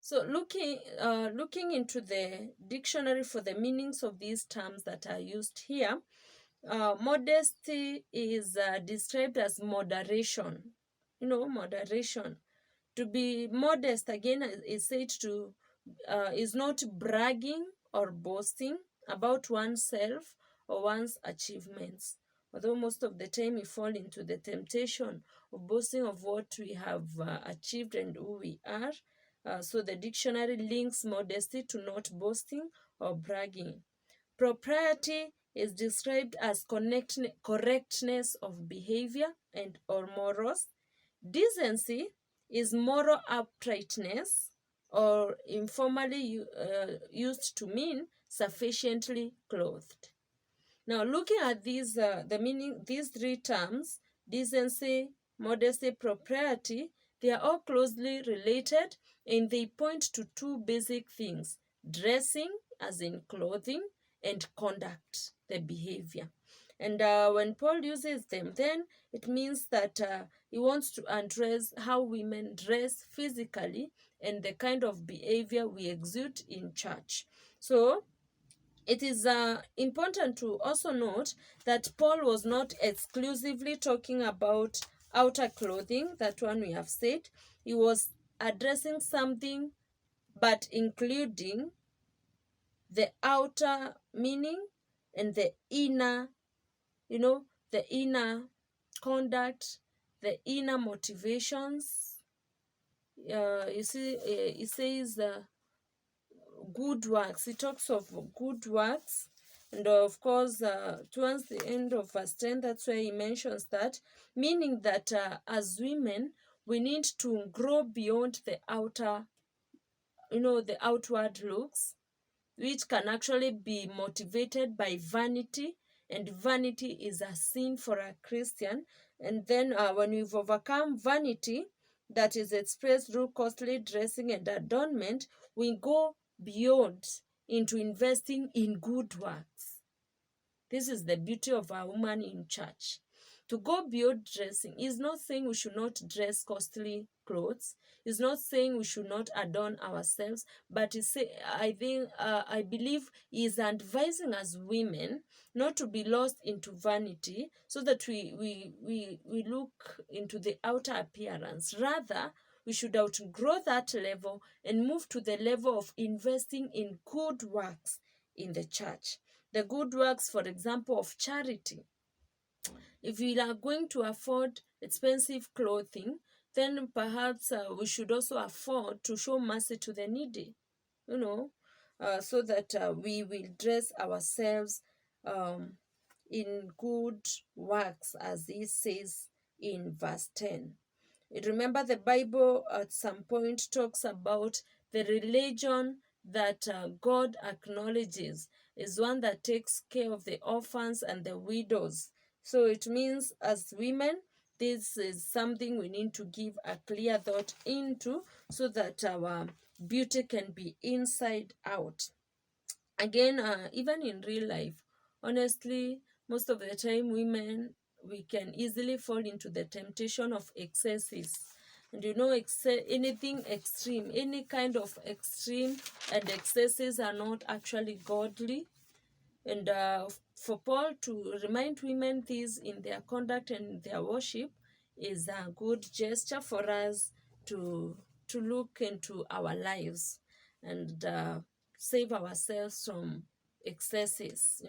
So looking into the dictionary for the meanings of these terms that are used here, modesty is described as moderation. Moderation. To be modest, again, is said to is not bragging or boasting about oneself or one's achievements. Although most of the time we fall into the temptation of boasting of what we have achieved and who we are. So the dictionary links modesty to not boasting or bragging. Propriety is described as correctness of behavior and or morals. Decency is moral uprightness, or informally used to mean sufficiently clothed. Now, looking at the meaning, these three terms, decency, modesty, propriety, they are all closely related, and they point to two basic things: dressing, as in clothing, and conduct, the behavior. And when Paul uses them, then it means that he wants to address how women dress physically and the kind of behavior we exude in church. So it is important to also note that Paul was not exclusively talking about outer clothing, that one we have said. He was addressing something but including the outer meaning and the inner, the inner conduct, the inner motivations. You see, it says good works. He talks of good works. And of course, towards the end of verse 10, that's where he mentions that, meaning that as women, we need to grow beyond the outer, the outward looks, which can actually be motivated by vanity, and vanity is a sin for a Christian. And then when we've overcome vanity that is expressed through costly dressing and adornment, we go beyond into investing in good works. This is the beauty of a woman in church. To go beyond dressing is not saying we should not dress costly clothes. It's not saying we should not adorn ourselves, but I believe he is advising us women not to be lost into vanity, so that we look into the outer appearance. Rather, we should outgrow that level and move to the level of investing in good works in the church. The good works, for example, of charity. If we are going to afford expensive clothing, then perhaps we should also afford to show mercy to the needy, so that we will dress ourselves in good works, as he says in verse 10. Remember, the Bible at some point talks about the religion that God acknowledges is one that takes care of the orphans and the widows. So it means, as women, this is something we need to give a clear thought into, so that our beauty can be inside out. Again, even in real life, honestly, most of the time we can easily fall into the temptation of excesses. And anything extreme, any kind of extreme and excesses are not actually godly. And for Paul to remind women this in their conduct and their worship is a good gesture for us to look into our lives and save ourselves from excesses.